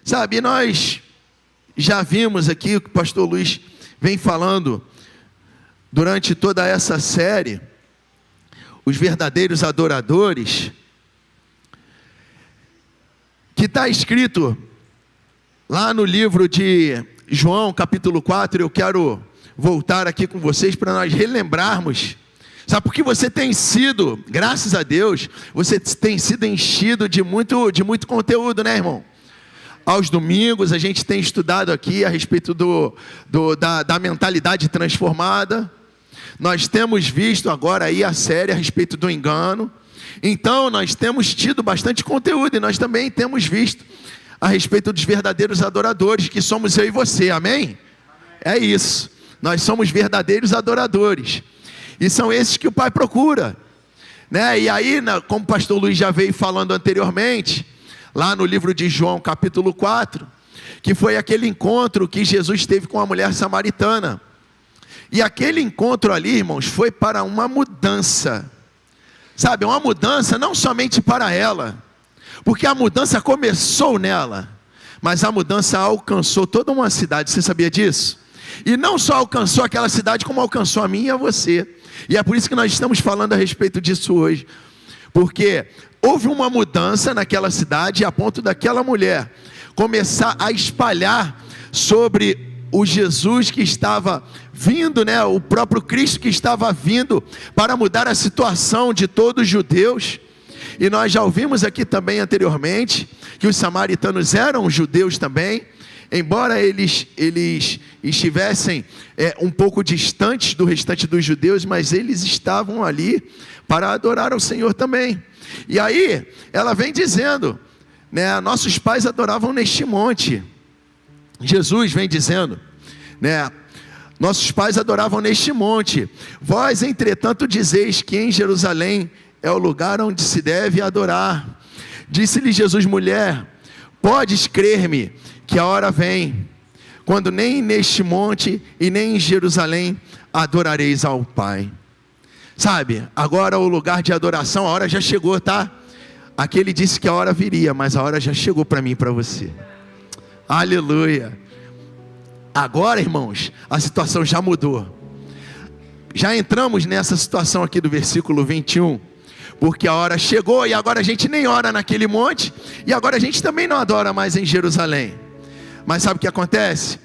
Sabe, nós já vimos aqui o que o pastor Luiz vem falando durante toda essa série, os verdadeiros adoradores, que está escrito lá no livro de João, capítulo 4, eu quero voltar aqui com vocês para nós relembrarmos. Sabe, porque você tem sido, graças a Deus, você tem sido enchido de muito conteúdo, né, irmão? Aos domingos a gente tem estudado aqui a respeito da mentalidade transformada. Nós temos visto agora aí a série a respeito do engano. Então nós temos tido bastante conteúdo e nós também temos visto a respeito dos verdadeiros adoradores, que somos eu e você, amém? É isso, nós somos verdadeiros adoradores. E são esses que o Pai procura, né? E aí, como o pastor Luiz já veio falando anteriormente, lá no livro de João, capítulo 4, que foi aquele encontro que Jesus teve com a mulher samaritana. E aquele encontro ali, irmãos, foi para uma mudança. Sabe, uma mudança não somente para ela, porque a mudança começou nela, mas a mudança alcançou toda uma cidade. Você sabia disso? E não só alcançou aquela cidade, como alcançou a mim e a você. E é por isso que nós estamos falando a respeito disso hoje. Porque houve uma mudança naquela cidade, a ponto daquela mulher começar a espalhar sobre o Jesus que estava vindo, né? O próprio Cristo que estava vindo para mudar a situação de todos os judeus. E nós já ouvimos aqui também anteriormente que os samaritanos eram judeus também, embora eles estivessem um pouco distantes do restante dos judeus, mas eles estavam ali para adorar ao Senhor também. E aí ela vem dizendo, né, nossos pais adoravam neste monte. Jesus vem dizendo, né, nossos pais adoravam neste monte. Vós, entretanto, dizeis que em Jerusalém é o lugar onde se deve adorar. Disse-lhe Jesus, mulher, podes crer-me que a hora vem, quando nem neste monte e nem em Jerusalém adorareis ao Pai. Sabe, agora o lugar de adoração, a hora já chegou, tá? Aquele disse que a hora viria, mas a hora já chegou para mim e para você. Aleluia. Agora, irmãos, a situação já mudou. Já entramos nessa situação aqui do versículo 21, porque a hora chegou e agora a gente nem ora naquele monte, e agora a gente também não adora mais em Jerusalém. Mas sabe o que acontece?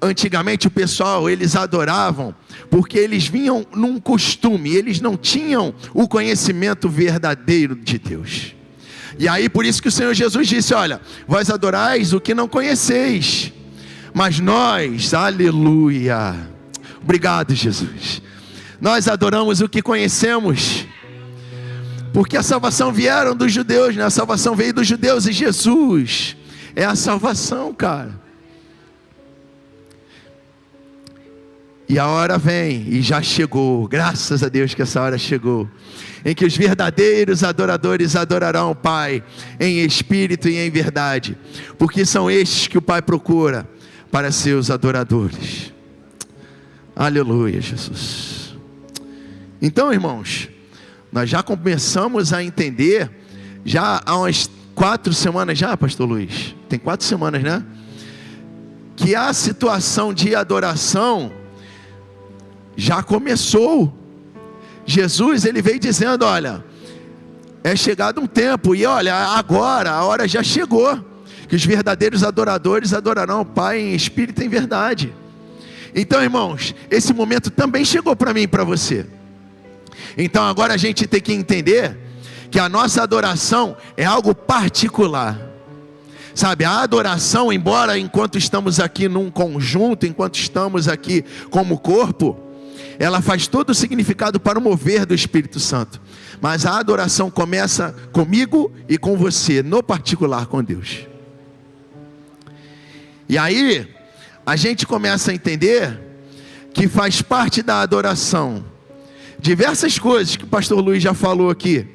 Antigamente o pessoal, eles adoravam porque eles vinham num costume, eles não tinham o conhecimento verdadeiro de Deus. E aí por isso que o Senhor Jesus disse, olha, vós adorais o que não conheceis, mas nós, aleluia, obrigado Jesus, nós adoramos o que conhecemos, porque a salvação vieram dos judeus, né? A salvação veio dos judeus e Jesus é a salvação, cara. E a hora vem, e já chegou, graças a Deus que essa hora chegou, em que os verdadeiros adoradores adorarão o Pai em espírito e em verdade, porque são estes que o Pai procura para seus adoradores. Aleluia, Jesus. Então, irmãos, nós já começamos a entender, já há umas 4 semanas já, pastor Luiz, tem 4 semanas, né? Que a situação de adoração já começou. Jesus, ele veio dizendo, olha, é chegado um tempo, e olha, agora, a hora já chegou, que os verdadeiros adoradores adorarão o Pai em espírito e em verdade. Então, irmãos, esse momento também chegou para mim e para você. Então agora a gente tem que entender que a nossa adoração é algo particular. Sabe, a adoração, embora enquanto estamos aqui num conjunto, enquanto estamos aqui como corpo, ela faz todo o significado para o mover do Espírito Santo. Mas a adoração começa comigo e com você, no particular com Deus. E aí, a gente começa a entender que faz parte da adoração diversas coisas que o pastor Luiz já falou aqui.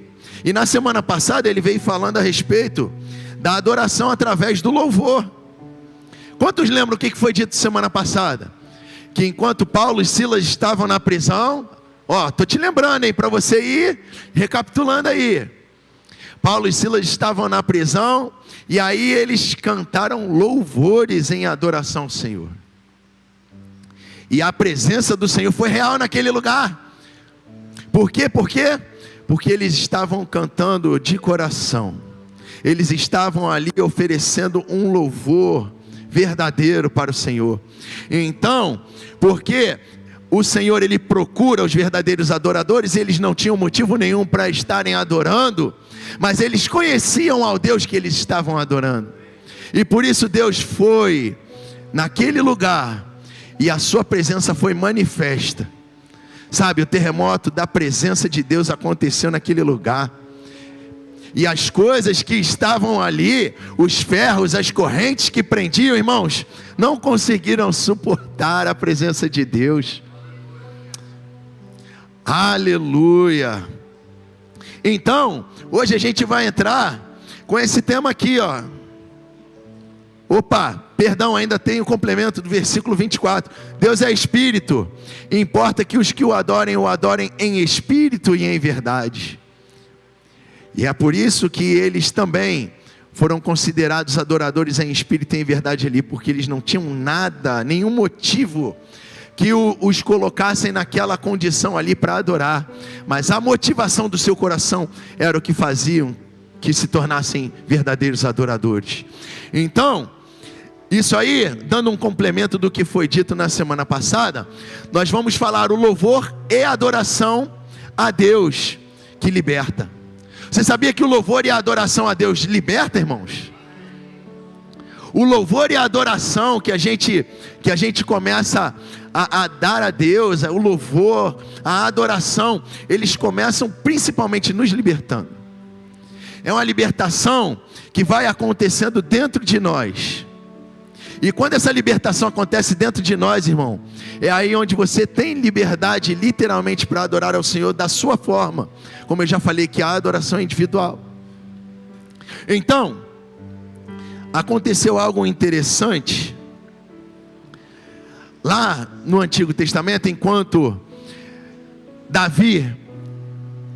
E na semana passada ele veio falando a respeito da adoração através do louvor. Quantos lembram o que foi dito semana passada? Que enquanto Paulo e Silas estavam na prisão, estou te lembrando, hein, para você ir recapitulando aí. Paulo e Silas estavam na prisão, e aí eles cantaram louvores em adoração ao Senhor. E a presença do Senhor foi real naquele lugar. Por quê? Porque eles estavam cantando de coração. Eles estavam ali oferecendo um louvor verdadeiro para o Senhor. Então, porque o Senhor, Ele procura os verdadeiros adoradores, eles não tinham motivo nenhum para estarem adorando, mas eles conheciam ao Deus que eles estavam adorando. E por isso Deus foi naquele lugar, e a sua presença foi manifesta. Sabe, o terremoto da presença de Deus aconteceu naquele lugar. E as coisas que estavam ali, os ferros, as correntes que prendiam, irmãos, não conseguiram suportar a presença de Deus. Aleluia. Então, hoje a gente vai entrar com esse tema aqui, ó. Ainda tem o complemento do versículo 24. Deus é Espírito, e importa que os que o adorem em Espírito e em verdade. E é por isso que eles também foram considerados adoradores em Espírito e em verdade ali, porque eles não tinham nada, nenhum motivo que os colocassem naquela condição ali para adorar, mas a motivação do seu coração era o que faziam que se tornassem verdadeiros adoradores. Então, isso aí, dando um complemento do que foi dito na semana passada, nós vamos falar o louvor e a adoração a Deus que liberta. Você sabia que o louvor e a adoração a Deus liberta, irmãos? O louvor e a adoração que a gente começa a dar a Deus, o louvor, a adoração, eles começam principalmente nos libertando. É uma libertação que vai acontecendo dentro de nós. E quando essa libertação acontece dentro de nós, irmão, é aí onde você tem liberdade literalmente para adorar ao Senhor da sua forma. Como eu já falei, que a adoração é individual. Então, aconteceu algo interessante lá no Antigo Testamento, enquanto Davi,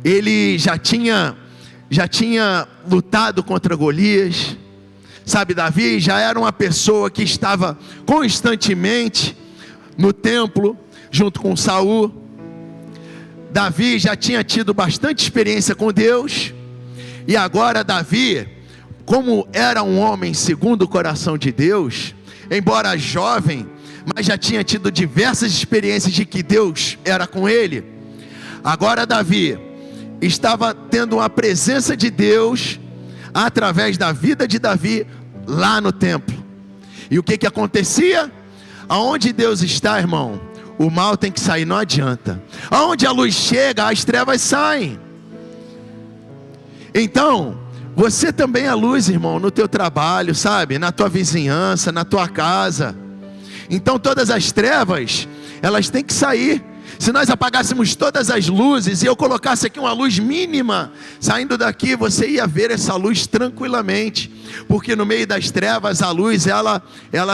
ele já tinha lutado contra Golias. Sabe, Davi já era uma pessoa que estava constantemente no templo, junto com Saul. Davi já tinha tido bastante experiência com Deus. E agora Davi, como era um homem segundo o coração de Deus, embora jovem, mas já tinha tido diversas experiências de que Deus era com ele. Agora Davi estava tendo uma presença de Deus através da vida de Davi lá no templo. E o que acontecia? Aonde Deus está, irmão, o mal tem que sair, não adianta. Aonde a luz chega, as trevas saem. Então, você também é luz, irmão, no teu trabalho, sabe? Na tua vizinhança, na tua casa. Então todas as trevas, elas têm que sair. Se nós apagássemos todas as luzes e eu colocasse aqui uma luz mínima, saindo daqui você ia ver essa luz tranquilamente, porque no meio das trevas a luz ela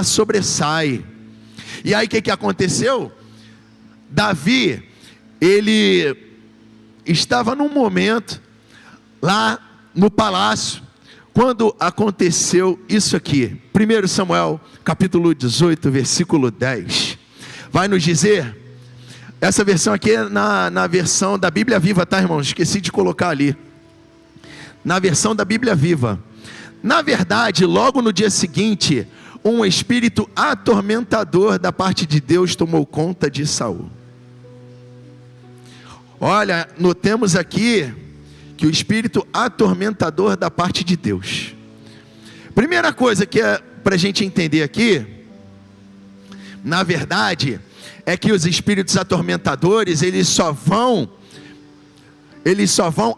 sobressai. E aí o que aconteceu? Davi, ele estava num momento lá no palácio, quando aconteceu isso aqui. 1 Samuel capítulo 18 versículo 10 vai nos dizer. Essa versão aqui é na versão da Bíblia Viva, tá, irmãos? Esqueci de colocar ali. Na versão da Bíblia Viva. Na verdade, logo no dia seguinte, um espírito atormentador da parte de Deus tomou conta de Saul. Olha, notemos aqui que o espírito atormentador da parte de Deus. Primeira coisa que é para a gente entender aqui, na verdade, é que os espíritos atormentadores, eles só vão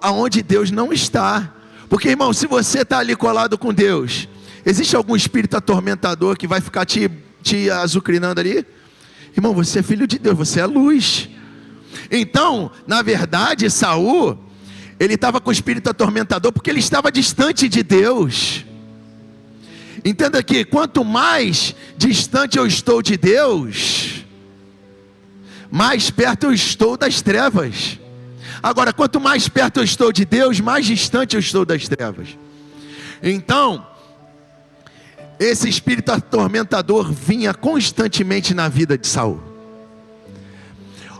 aonde Deus não está. Porque, irmão, se você está ali colado com Deus, existe algum espírito atormentador que vai ficar te azucrinando ali? Irmão, você é filho de Deus, você é luz. Então, na verdade, Saul, ele estava com o espírito atormentador porque ele estava distante de Deus. Entenda que quanto mais distante eu estou de Deus, mais perto eu estou das trevas. Agora, quanto mais perto eu estou de Deus, mais distante eu estou das trevas. Então, esse espírito atormentador vinha constantemente na vida de Saul.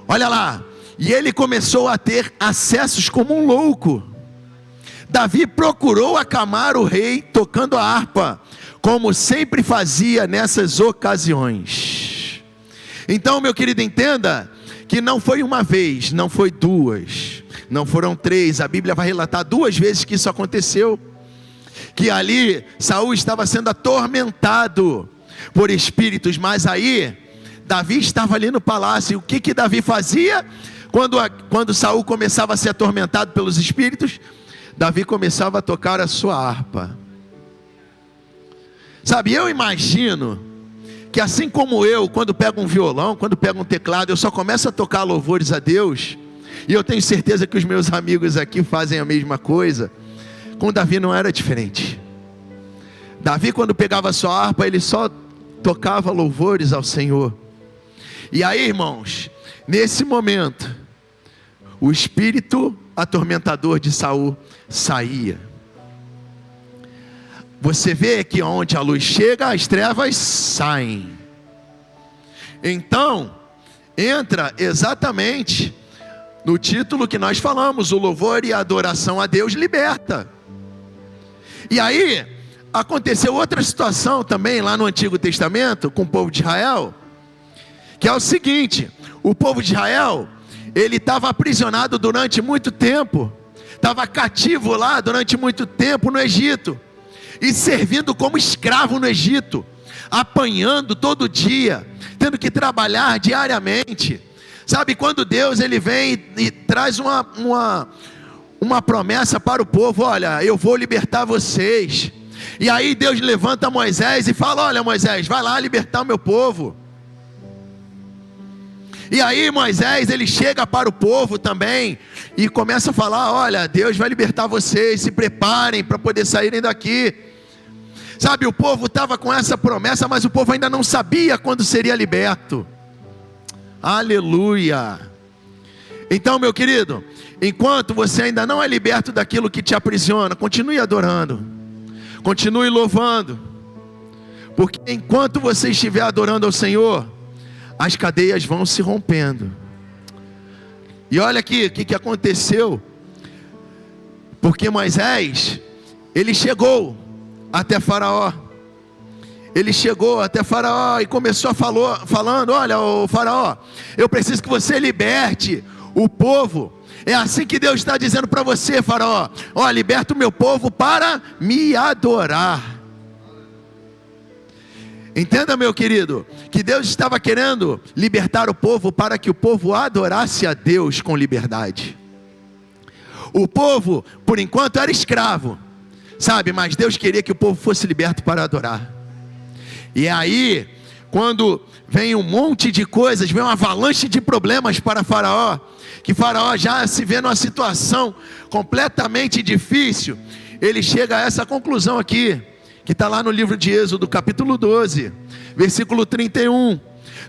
Olha lá, e ele começou a ter acessos como um louco. Davi procurou acalmar o rei tocando a harpa, como sempre fazia nessas ocasiões. Então, meu querido, entenda que não foi uma vez, não foi duas, não foram três. A Bíblia vai relatar 2 vezes que isso aconteceu. Que ali Saul estava sendo atormentado por espíritos, mas aí Davi estava ali no palácio. E o que Davi fazia quando Saul começava a ser atormentado pelos espíritos? Davi começava a tocar a sua harpa. Sabe, eu imagino que assim como eu, quando pego um violão, quando pego um teclado, eu só começo a tocar louvores a Deus, e eu tenho certeza que os meus amigos aqui fazem a mesma coisa. Com Davi não era diferente. Davi, quando pegava a sua harpa, ele só tocava louvores ao Senhor. E aí, irmãos, nesse momento, o espírito atormentador de Saul saía. Você vê que onde a luz chega, as trevas saem. Então, entra exatamente no título que nós falamos: o louvor e a adoração a Deus liberta. E aí, aconteceu outra situação também lá no Antigo Testamento, com o povo de Israel, que é o seguinte: o povo de Israel, ele estava aprisionado durante muito tempo, estava cativo lá durante muito tempo no Egito, e servindo como escravo no Egito, apanhando todo dia, tendo que trabalhar diariamente. Sabe, quando Deus ele vem e traz uma promessa para o povo: olha, eu vou libertar vocês. E aí Deus levanta Moisés e fala: olha, Moisés, vai lá libertar o meu povo. E aí Moisés, ele chega para o povo também e começa a falar: olha, Deus vai libertar vocês, se preparem para poder saírem daqui. Sabe, o povo estava com essa promessa, mas o povo ainda não sabia quando seria liberto. Aleluia. Então, meu querido, enquanto você ainda não é liberto daquilo que te aprisiona, continue adorando, continue louvando, porque enquanto você estiver adorando ao Senhor, as cadeias vão se rompendo. E olha aqui o que aconteceu, porque Moisés, ele chegou até Faraó. Ele chegou até Faraó e começou falando: olha, ô Faraó, eu preciso que você liberte o povo. É assim que Deus está dizendo para você, Faraó: ó, liberta o meu povo para me adorar. Entenda, meu querido, que Deus estava querendo libertar o povo para que o povo adorasse a Deus com liberdade. O povo, por enquanto, era escravo, sabe, mas Deus queria que o povo fosse liberto para adorar. E aí, quando vem um monte de coisas, vem uma avalanche de problemas para Faraó, que Faraó já se vê numa situação completamente difícil, ele chega a essa conclusão aqui, que está lá no livro de Êxodo, capítulo 12, versículo 31.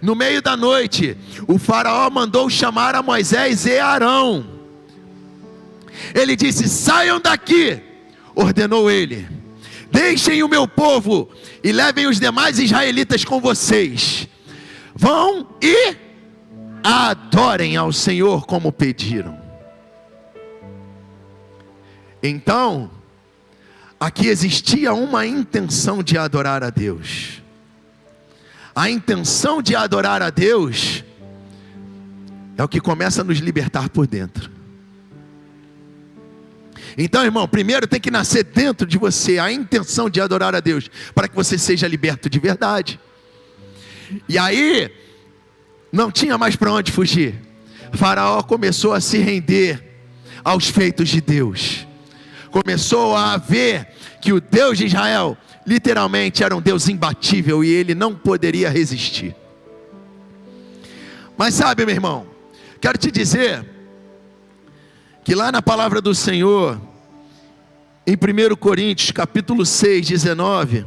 No meio da noite, o Faraó mandou chamar a Moisés e Arão. Ele disse: saiam daqui, ordenou ele, deixem o meu povo e levem os demais israelitas com vocês. Vão e adorem ao Senhor como pediram. Então, aqui existia uma intenção de adorar a Deus. A intenção de adorar a Deus é o que começa a nos libertar por dentro. Então, irmão, primeiro tem que nascer dentro de você a intenção de adorar a Deus, para que você seja liberto de verdade. E aí, não tinha mais para onde fugir. Faraó começou a se render aos feitos de Deus. Começou a ver que o Deus de Israel, literalmente, era um Deus imbatível e ele não poderia resistir. Mas sabe, meu irmão, quero te dizer que lá na palavra do Senhor, em 1 Coríntios, capítulo 6, 19,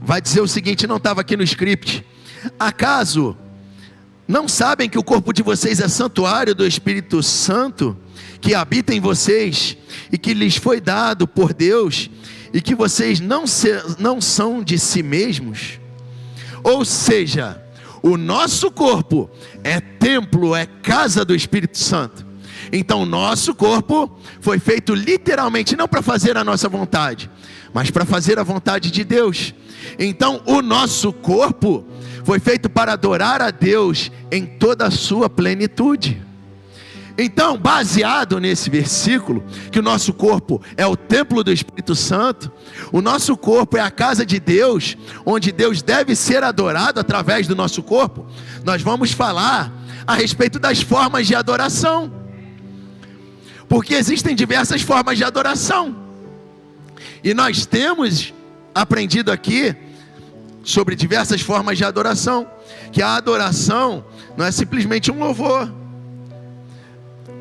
vai dizer o seguinte, não estava aqui no script: Acaso não sabem que o corpo de vocês é santuário do Espírito Santo, que habita em vocês, e que lhes foi dado por Deus, e que vocês não são de si mesmos? Ou seja, o nosso corpo é templo, é casa do Espírito Santo. Então nosso corpo foi feito literalmente não para fazer a nossa vontade, mas para fazer a vontade de Deus. Então o nosso corpo foi feito para adorar a Deus em toda a sua plenitude. Então, baseado nesse versículo, que o nosso corpo é o templo do Espírito Santo, o nosso corpo é a casa de Deus, onde Deus deve ser adorado através do nosso corpo, nós vamos falar a respeito das formas de adoração. Porque existem diversas formas de adoração. E nós temos aprendido aqui sobre diversas formas de adoração, que a adoração não é simplesmente um louvor,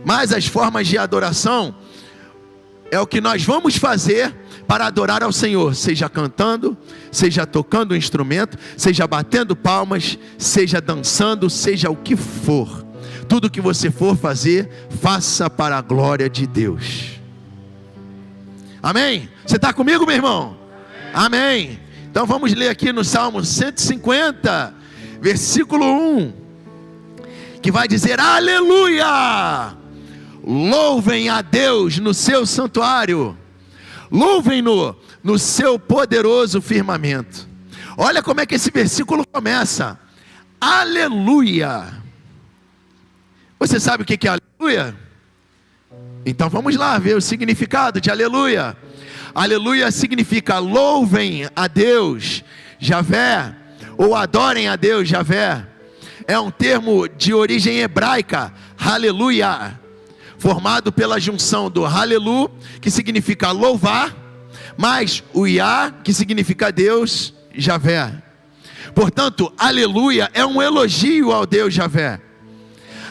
mas as formas de adoração é o que nós vamos fazer para adorar ao Senhor, seja cantando, seja tocando um instrumento, seja batendo palmas, seja dançando, seja o que for. Tudo que você for fazer, faça para a glória de Deus. Amém? Você está comigo, meu irmão? Amém. Então vamos ler aqui no Salmo 150, versículo 1, que vai dizer: aleluia! Louvem a Deus no seu santuário, louvem-no no seu poderoso firmamento. Olha como é que esse versículo começa: aleluia. Você sabe o que é aleluia? Então vamos lá ver o significado de aleluia. Aleluia significa louvem a Deus Javé, ou adorem a Deus Javé. É um termo de origem hebraica, aleluia, formado pela junção do halelu, que significa louvar, mais o Yah, que significa Deus Javé. Portanto, aleluia é um elogio ao Deus Javé.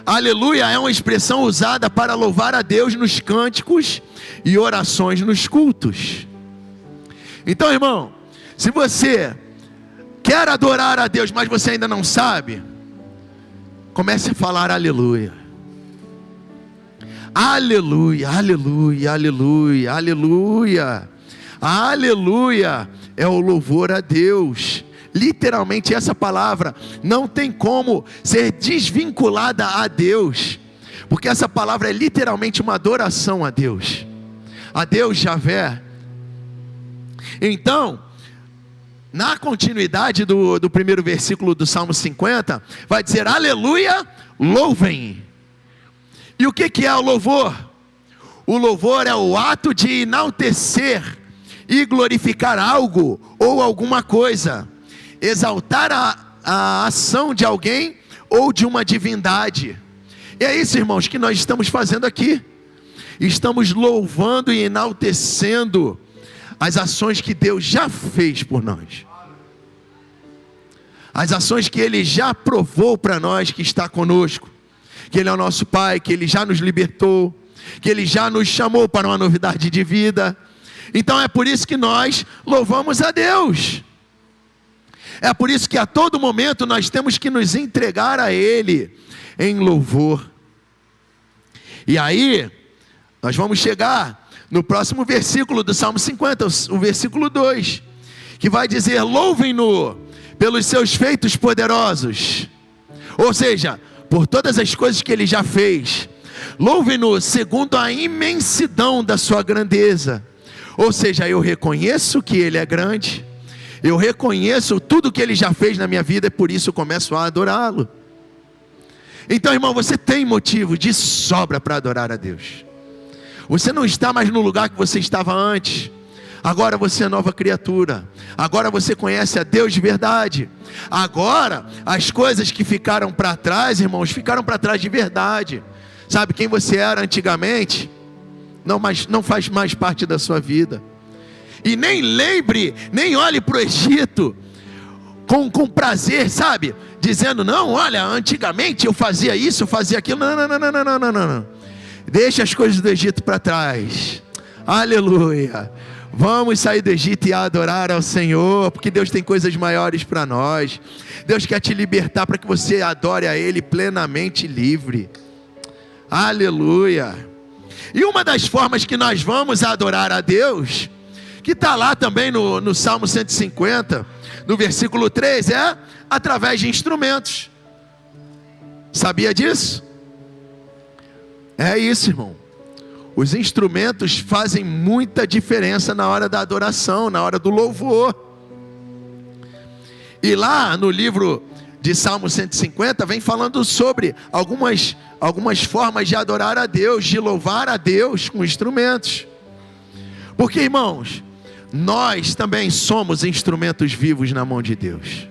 Aleluia é uma expressão usada para louvar a Deus nos cânticos e orações nos cultos. Então, irmão, se você quer adorar a Deus, mas você ainda não sabe, comece a falar aleluia. Aleluia, aleluia, aleluia, aleluia. Aleluia é o louvor a Deus. Literalmente essa palavra não tem como ser desvinculada a Deus, porque essa palavra é literalmente uma adoração a Deus Javé. Então, na continuidade do primeiro versículo do Salmo 50, vai dizer: aleluia, louvem. E o que é o louvor? O louvor é o ato de enaltecer e glorificar algo ou alguma coisa, exaltar a ação de alguém ou de uma divindade. E é isso, irmãos, que nós estamos fazendo aqui. Estamos louvando e enaltecendo as ações que Deus já fez por nós, as ações que Ele já provou para nós que está conosco, que Ele é o nosso Pai, que Ele já nos libertou, que Ele já nos chamou para uma novidade de vida. Então é por isso que nós louvamos a Deus. É por isso que a todo momento nós temos que nos entregar a Ele em louvor. E aí, nós vamos chegar no próximo versículo do Salmo 50, o versículo 2, que vai dizer: louvem-no pelos seus feitos poderosos. Ou seja, por todas as coisas que Ele já fez. Louvem-no segundo a imensidão da sua grandeza. Ou seja, eu reconheço que Ele é grande, eu reconheço tudo que Ele já fez na minha vida, e por isso eu começo a adorá-lo. Então, irmão, você tem motivo de sobra para adorar a Deus. Você não está mais no lugar que você estava antes. Agora você é nova criatura. Agora você conhece a Deus de verdade. Agora as coisas que ficaram para trás, irmãos, ficaram para trás de verdade. Sabe quem você era antigamente? Não faz mais parte da sua vida. E nem lembre, nem olhe para o Egito com prazer, sabe? Dizendo: não, olha, antigamente eu fazia isso, eu fazia aquilo. Não. Deixa as coisas do Egito para trás. Aleluia. Vamos sair do Egito e adorar ao Senhor, porque Deus tem coisas maiores para nós. Deus quer te libertar para que você adore a Ele plenamente livre. Aleluia. E uma das formas que nós vamos adorar a Deus, que está lá também no Salmo 150, no versículo 3, é através de instrumentos. Sabia disso? É isso, irmão. Os instrumentos fazem muita diferença na hora da adoração, na hora do louvor. E lá no livro de Salmo 150, vem falando sobre algumas formas de adorar a Deus, de louvar a Deus com instrumentos. Porque, irmãos, nós também somos instrumentos vivos na mão de Deus.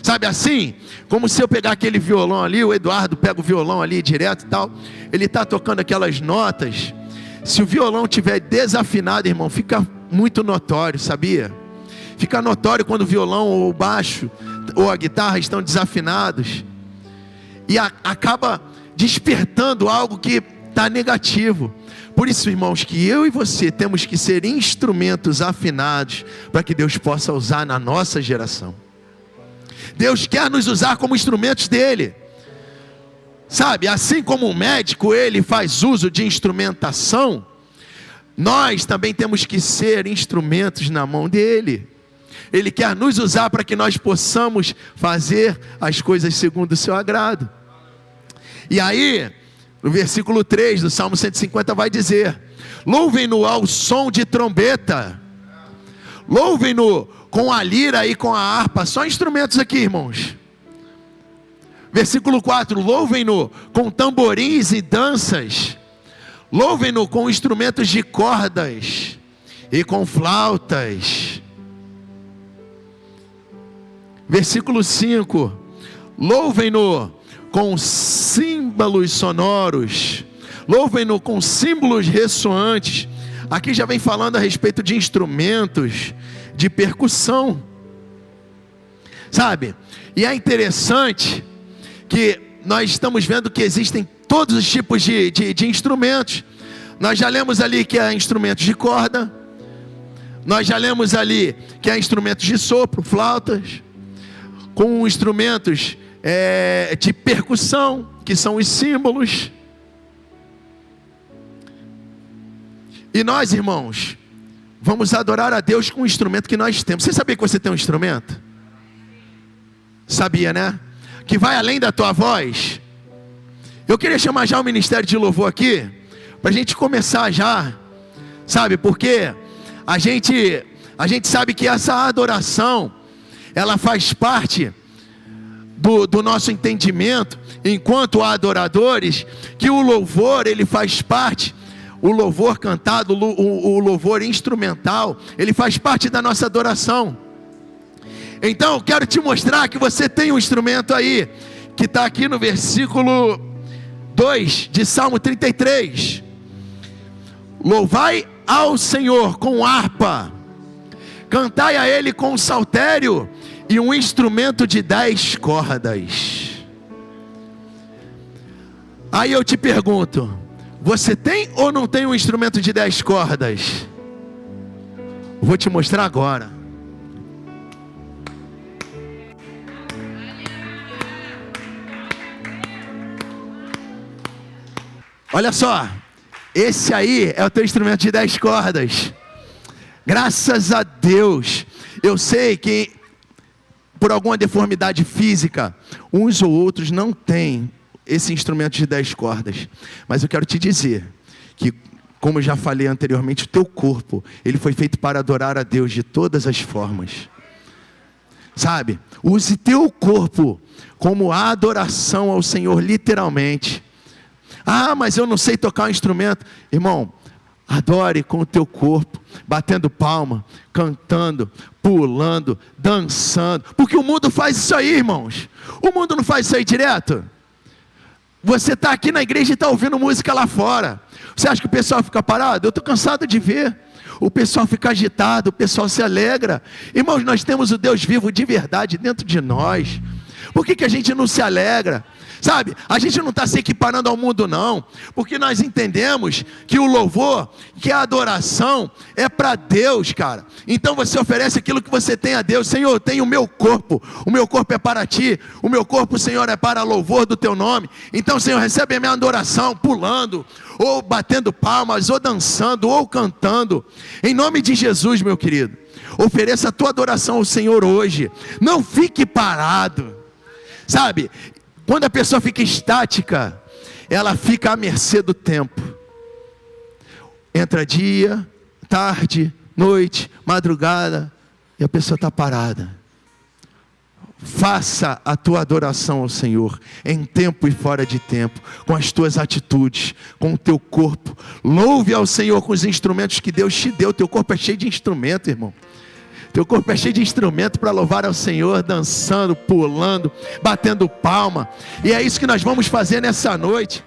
Sabe assim, como se eu pegar aquele violão ali, o Eduardo pega o violão ali direto e tal, ele está tocando aquelas notas. Se o violão estiver desafinado, irmão, fica muito notório, sabia? Fica notório quando o violão ou o baixo ou a guitarra estão desafinados. E acaba despertando algo que está negativo. Por isso, irmãos, que eu e você temos que ser instrumentos afinados para que Deus possa usar na nossa geração. Deus quer nos usar como instrumentos dele. Sabe, assim como um médico, ele faz uso de instrumentação, nós também temos que ser instrumentos na mão dele. Ele quer nos usar para que nós possamos fazer as coisas segundo o seu agrado. E aí, no versículo 3 do Salmo 150 vai dizer: louvem-no ao som de trombeta, louvem-no com a lira e com a harpa. Só instrumentos aqui, irmãos. Versículo 4, louvem-no com tamborins e danças, louvem-no com instrumentos de cordas e com flautas. Versículo 5, louvem-no com símbolos sonoros, louvem-no com símbolos ressoantes. Aqui já vem falando a respeito de instrumentos de percussão, sabe? E é interessante que nós estamos vendo que existem todos os tipos de instrumentos. Nós já lemos ali que é instrumentos de corda, nós já lemos ali que é instrumentos de sopro, flautas, com instrumentos de percussão, que são os símbolos. E nós, irmãos, vamos adorar a Deus com o instrumento que nós temos. Você sabia que você tem um instrumento? Sabia, né? Que vai além da tua voz. Eu queria chamar já o ministério de louvor aqui, para a gente começar já, sabe? Porque a gente sabe que essa adoração, ela faz parte do nosso entendimento, enquanto adoradores, que o louvor, ele faz parte, o louvor cantado, o louvor instrumental, ele faz parte da nossa adoração. Então eu quero te mostrar que você tem um instrumento aí, que está aqui no versículo 2 de Salmo 33. Louvai ao Senhor com harpa, cantai a Ele com saltério e um instrumento de 10 cordas. Aí eu te pergunto, você tem ou não tem um instrumento de 10 cordas? Vou te mostrar agora. Olha só, esse aí é o teu instrumento de 10 cordas. Graças a Deus. Eu sei que por alguma deformidade física, uns ou outros não têm esse instrumento de 10 cordas. Mas eu quero te dizer que, como eu já falei anteriormente, o teu corpo, ele foi feito para adorar a Deus de todas as formas. Sabe? Use teu corpo como adoração ao Senhor, literalmente. Ah, mas eu não sei tocar um instrumento. Irmão, adore com o teu corpo, batendo palma, cantando, pulando, dançando. Porque o mundo faz isso aí, irmãos. O mundo não faz isso aí direto. Você está aqui na igreja e está ouvindo música lá fora. Você acha que o pessoal fica parado? Eu estou cansado de ver. O pessoal fica agitado, o pessoal se alegra. Irmãos, nós temos o Deus vivo de verdade dentro de nós. Por que a gente não se alegra? Sabe, a gente não está se equiparando ao mundo não, porque nós entendemos que o louvor, que a adoração é para Deus, cara. Então você oferece aquilo que você tem a Deus. Senhor, eu tenho o meu corpo é para ti, o meu corpo, Senhor, é para louvor do teu nome. Então, Senhor, recebe a minha adoração, pulando, ou batendo palmas, ou dançando, ou cantando, em nome de Jesus, meu querido. Ofereça a tua adoração ao Senhor hoje, não fique parado, sabe? Quando a pessoa fica estática, ela fica à mercê do tempo. Entra dia, tarde, noite, madrugada, e a pessoa está parada. Faça a tua adoração ao Senhor, em tempo e fora de tempo, com as tuas atitudes, com o teu corpo. Louve ao Senhor com os instrumentos que Deus te deu. Teu corpo é cheio de instrumento, irmão. Teu corpo é cheio de instrumento para louvar ao Senhor, dançando, pulando, batendo palma. E é isso que nós vamos fazer nessa noite.